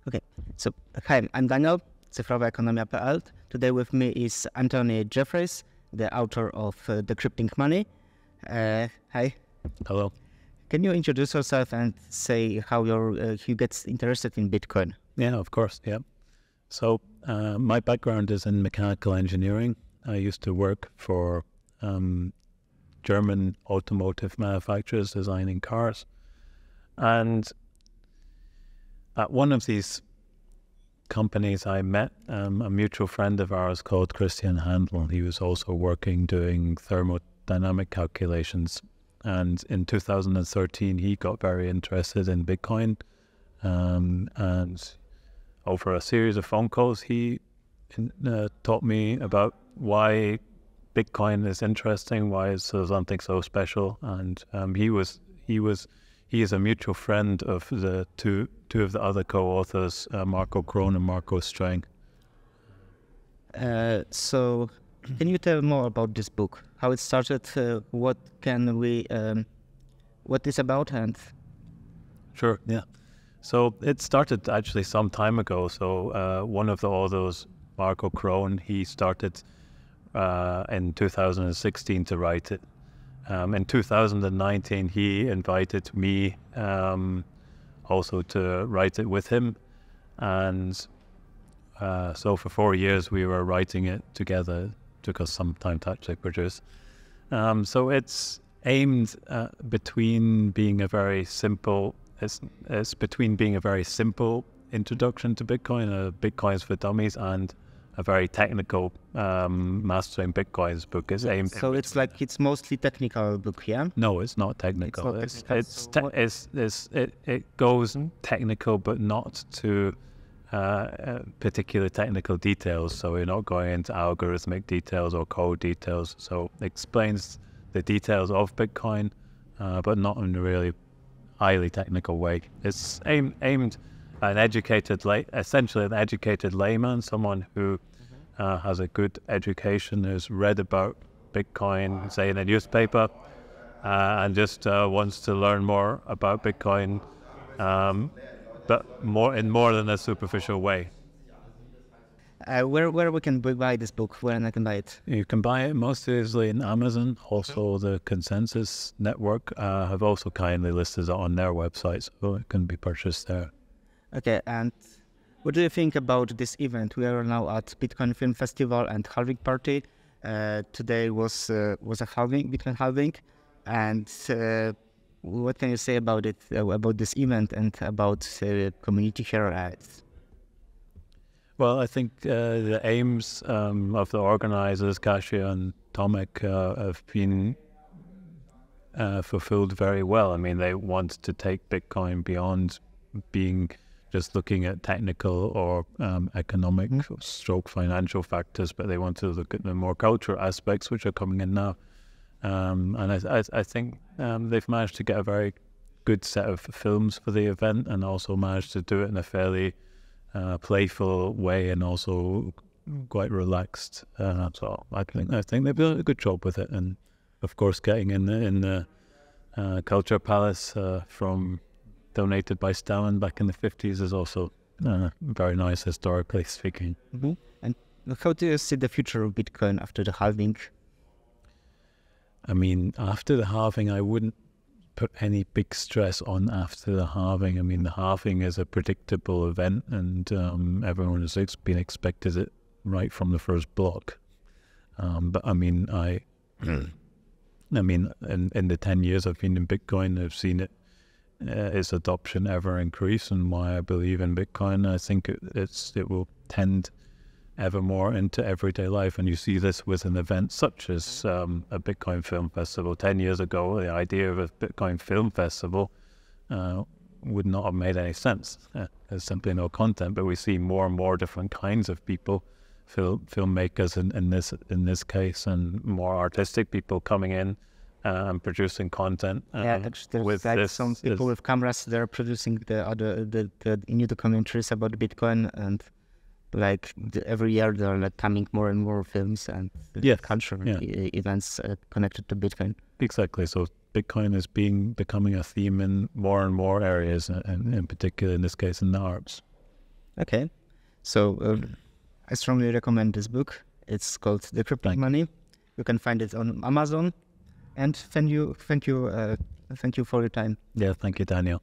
Okay, so hi, I'm Daniel, cyfrowaekonomia.pl. Today with me is Anthony Jeffries, the author of Decrypting Money. Hi. Hello. Can you introduce yourself and say how you get interested in Bitcoin? Yeah, of course. Yeah. So my background is in mechanical engineering. I used to work for German automotive manufacturers designing cars. And at one of these companies I met a mutual friend of ours called Christian Handel. He was also working doing thermodynamic calculations. And in 2013, he got very interested in Bitcoin. And over a series of phone calls, he taught me about why Bitcoin is interesting, why it's something so special. And he is a mutual friend of the two of the other co-authors, Marco Krohn and Marco Streng. So, can you tell more about this book? How it started? What it's about? And Sure. Yeah. So it started actually some time ago. So one of the authors, Marco Krohn, he started in 2016 to write it. In 2019, he invited me also to write it with him. And so for 4 years, we were writing it together. It took us some time to actually produce. So it's aimed between being a very simple, it's between being a very simple introduction to Bitcoin, Bitcoins for Dummies, and a very technical Mastering Bitcoins book is aimed. So it's like it's mostly technical book, yeah? No, it's not technical. It goes technical, but not to particular technical details. So we're not going into algorithmic details or code details. So it explains the details of Bitcoin, but not in a really highly technical way. It's aimed at essentially an educated layman, someone who has a good education, who's read about Bitcoin, say in a newspaper, and just wants to learn more about Bitcoin, but in more than a superficial way. Where we can buy this book? Where I can buy it? You can buy it most easily in Amazon. Also, the Consensus Network have also kindly listed it on their website, so it can be purchased there. Okay, and what do you think about this event? We are now at Bitcoin Film Festival and Halving Party. Today was a Bitcoin halving, and what can you say about it, about this event and about community here? Well, I think the aims of the organizers, Kasia and Tomek, have been fulfilled very well. I mean, they want to take Bitcoin beyond being just looking at technical or economic stroke financial factors, but they want to look at the more cultural aspects which are coming in now. And I think they've managed to get a very good set of films for the event, and also managed to do it in a fairly playful way, and also quite relaxed. So I think they've done a good job with it. And of course, getting in the Culture Palace from donated by Stalin back in the 50s is also very nice, historically speaking. Mm-hmm. And how do you see the future of Bitcoin after the halving? I mean, after the halving, I wouldn't put any big stress on after the halving. I mean, the halving is a predictable event, and everyone has been expected it right from the first block. But I mean, in the 10 years I've been in Bitcoin, I've seen its adoption ever increase, and why I believe in Bitcoin. I think it will tend ever more into everyday life, and you see this with an event such as a Bitcoin Film Festival. 10 years ago, the idea of a Bitcoin Film Festival would not have made any sense. There's simply no content, but we see more and more different kinds of people, filmmakers in this case, and more artistic people coming in and producing content. There's like some people with cameras, they're producing the new documentaries about Bitcoin, and like every year there are like coming more and more films and cultural events connected to Bitcoin. Exactly. So Bitcoin is becoming a theme in more and more areas, and in particular in this case in the arts. Okay, so I strongly recommend this book. It's called Decrypting Money. You can find it on Amazon. And thank you for your time. Yeah, thank you, Daniel.